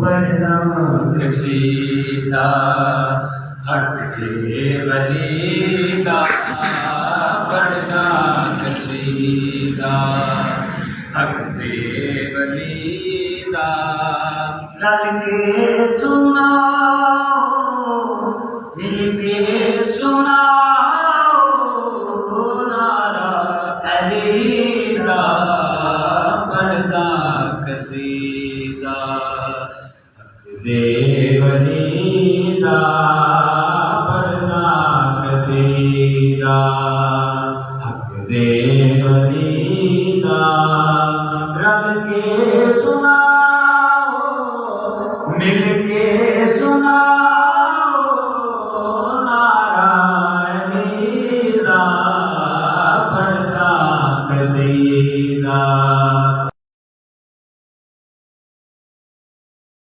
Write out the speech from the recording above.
पढ़ना कसीदा हट के वलीदा पढ़ना कसीदा हट के वलीदा रल के सुनाओ मिल के सुनाओ नारा अलीदा पढ़ना कसीदा देवलीदा पढ़ना कसीदा हक देवलीदा रल के सुना